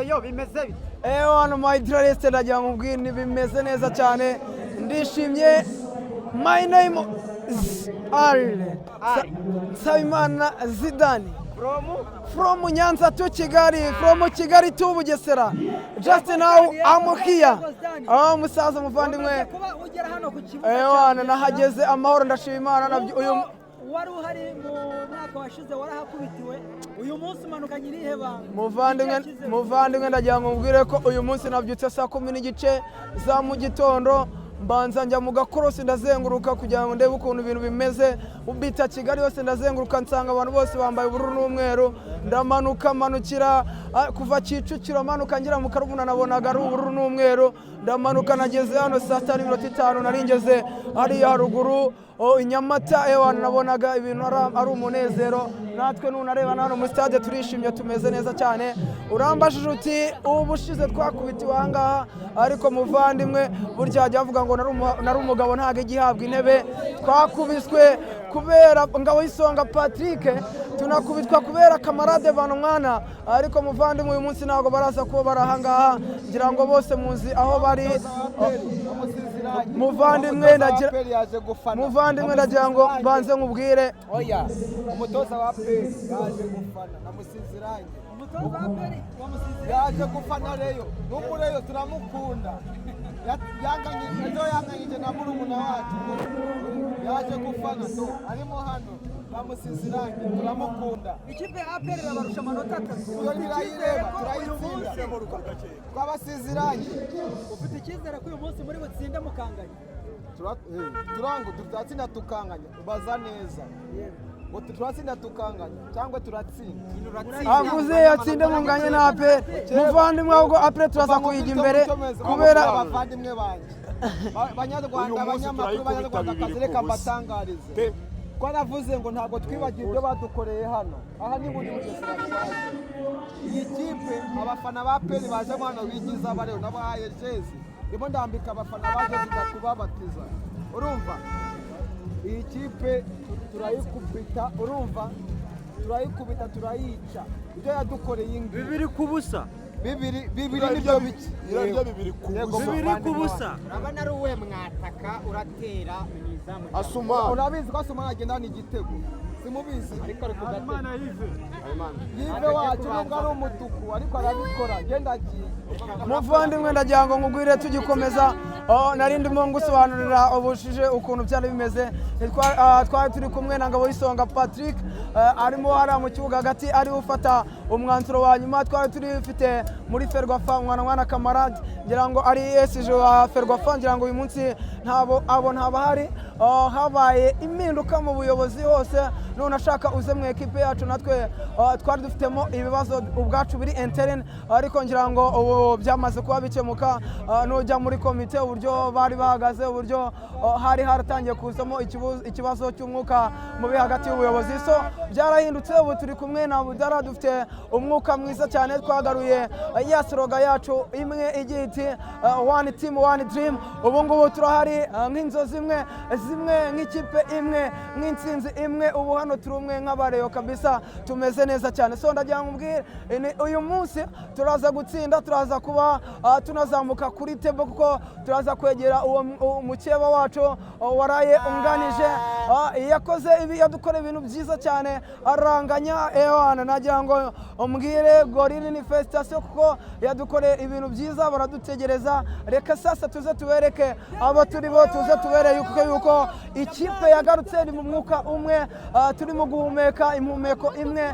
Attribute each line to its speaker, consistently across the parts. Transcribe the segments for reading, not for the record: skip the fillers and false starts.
Speaker 1: Reyo bimeze bite?
Speaker 2: Hano my journalist ndagira mubwire ni bimeze neza cyane ndishimye. My name is Ali Nsabimana Zidane from Nyanza to Kigali, from Kigali to Bugesera. Just now I'm here. Musaza muvandimwe hano nahageze amahoro ndashima Imana. Uyu
Speaker 1: wari uhari mu mwaka washize warahakubitiwe, uyu munsi manukanye irihe banga?
Speaker 2: Muvandimwe ndagira ngo mubwire ko uyu munsi nabyutse saa 10 n'igice za mu gitondo, mbanza njya mu gakorosi ndazenguruka kugira ngo ndebe ukuntu ibintu bimeze. Ubita Kigali yose ndazenguruka nsanga abantu bose bambaye ubururu n'umweru. Manukira kuva Kicukiro manuka ngira mu Karubuna nabonaga ari ubururu n'umweru. Ndamanuka nageze hano saa 5:05 naringeze ari haruguru Inyamata. Nabonaga ibintu ari umunezero. Natwe nunareba hano mu stade turishimye tumeze neza cyane. Urambashije uti ubushize twakubitiwe ahangaha, ariko muvandimwe burya ajya avuga ngo nari umugabo ntago igihabwa intebe. Twakubiswe kubera Ngabo y'Isonga Patrick, tunakubitwa kubera kamarade Banumwana, ariko muvandimwe uyu munsi ntago baraza kuba barahangaha, ngira ngo bose muzi aho bari. Muvandimwe ndagira ngo banze nkubwire
Speaker 3: oya umutoza wa APR yaje gufana namusize irangi.
Speaker 1: Umutoza wa APR wamusize
Speaker 3: yaje gufana Reyo n'umureyo turamukunda. Yanganyije na murumuna wacu yaje gufana so arimo hano namusize irangi turamukunda.
Speaker 1: Ikipe ya APR irabarusha amanota 3.
Speaker 3: Iyo nirayireba turayitsinda twabasize irangi.
Speaker 1: Ufite icyizere ko uyu munsi muri butsinde mukanganya?
Speaker 3: Turango tutatsinda tukanganya ubaza neza. Turatsinda tukanganya cyangwa turatsinda.
Speaker 2: Avuze yatsinde munganye na APR. Muvandimwe ahubwo APR turaza kuyiga imbere kubera
Speaker 3: abavandimwe banje Banyarwanda abanyamakuru b'Abanyarwanda kazireka mbatangarize ko navuze ngo ntabwo twibagiye ibyo badukoreye hano. Aha ni muri Bugesera. Iyi kipe abafana ba APR baje hano bigiza bareo nabahaye jezi. Ndimo ndambika abafana baje kubabatiza. Urumva iyi kipe turayikubita, urumva turayikubita turayica. Ibyo yadukoreye ingi
Speaker 1: 2-0.
Speaker 3: bibiri nibyo biki
Speaker 4: irarya 2-0
Speaker 1: urabona ari uwe mwataka uratera mwizamu
Speaker 4: Asuma.
Speaker 3: Urabizi ko Asuma agenda ni igitego simubizi,
Speaker 1: ariko
Speaker 4: Imana
Speaker 3: yive wacu nubwo ari umutuku ariko arabikora genda agiye.
Speaker 2: Muvandimwe ndagira ngo nkugwire tugikomeza nari ndimo ngusobanurira ubushije ukuntu byari bimeze. Twari turi kumwe na Ngabo y'Isonga Patrick, arimo hara mu kibuga hagati ari ufata umwanzuro wa nyuma. Twari turifite muri Ferwafa umwana kamarade, ngira ngo ari SJ wa Ferwafa, ngira ngo uyu munsi ntabahari. Habaye impinduka mu buyobozi hose, none ashaka uze mu ekipe yacu. Natwe twari dufitemo ibibazo ubwacu biri interne, ariko ngira ngo ubu byamaze kuba bikemuka. Nujya muri komite uburyo bari bahagaze, uburyo hari haratangiye kuzamo ikibazo cy'umwuka mubi hagati y'ubuyobozi, so byarahindutse. Ubu turi kumwe na Budara, dufite umwuka mwiza cyane. Twagaruye ya slogan yacu imwe igiye iti one team one dream. Ubu ngubu turahari nk'inzozi zimwe nk'ikipe imwe nk'intsinzi imwe. Ubu hano turi umwe nk'abareyo kabisa, tumeze neza cyane. So ndagira ngo mbwire uyu munsi turaza gutsinda, turaza kuba tunazamuka kuri table kuko turaza kwegera uwo mukeba wacu waraye unganije. Yakoze ibi yadukora ibintu byiza cyane aranganya. Nagira ngo umbwire Gorilla ni festation kuko yadukore ibintu byiza, baradutegereza. Reka sasa tuze tubereke abo turi bo, tuze tubereye yuko ikipe yagarutse ni mu mwuka umwe, turimo guhumeka impumeko imwe,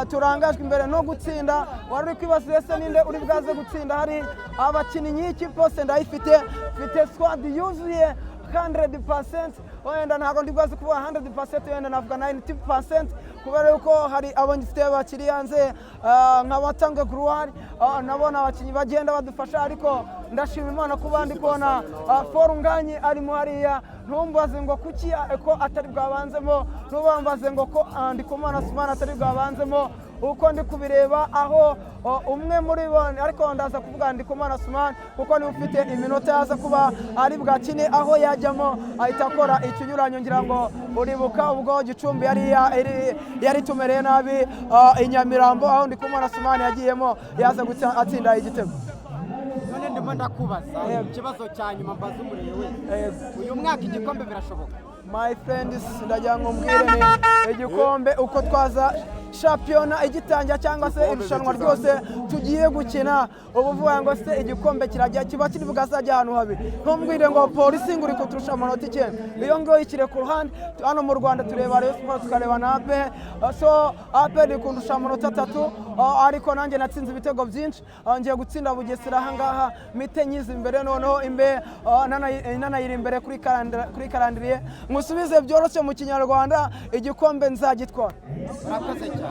Speaker 2: turangajwe imbere no gutsinda. Wari kwibasira ese ninde uri bwaze gutsinda? Hari abakinnyi ikipe yose ndayifite, mfite squad yuzuye 100%. Wenda ntabwo ndi bwaze kuvuga 100%, wenda navuga 90% kubera yuko hari abanyifite bakiri hanze nk'abatanga Gruari. Nabona abakinnyi bagenda badufasha, ariko ndashima Imana kuba ndi kubona Forunganye arimo hariya. Ntumbaze ngo kuki ko atari bwabanzemo, ntubambaze ngo ko Ndikumana Sumana atari bwabanzemo. uko ndi kubireba aho umwe muri bo ariko ndaza kuvuga Ndikumana Sumani kuko niwe ufite iminota yaza kuba ari bwakine aho yajyamo ahita akora ikinyuranyo ngira ngo uribuka ubwo Gicumbi yari tumereye nabi Inyamirambo aho Ndikumana Sumani yagiyemo yaza atsinda igitego.
Speaker 3: None ndimo ndakubaza ikibazo cya nyuma mbaza umureye wese uyu mwaka igikombe birashoboka?
Speaker 2: My friends, ndagira ngo mbwire ni igikombe uko twaza shampiyona igitangira cyangwa se irushanwa ryose tugiye gukina ubuvuga ngo se igikombe kirajya kiba kiri bugazajya ahantu habi. Ntumbwire ngo polisi nguri kuturusha amanota 9 iyo ngo ikire ku ruhande hano mu Rwanda tureba Rayon Sports tukareba na APR, so APR ikundusha amanota 3 ariko nanjye natsinze ibitego byinshi ngiye gutsinda Bugesera aha ngaha mite nyiza imbere noneho imbe nanayiri imbere kuri karandiriye musubize byoroshye mu Kinyarwanda igikombe nzagitwara.
Speaker 3: Murakoze cyane.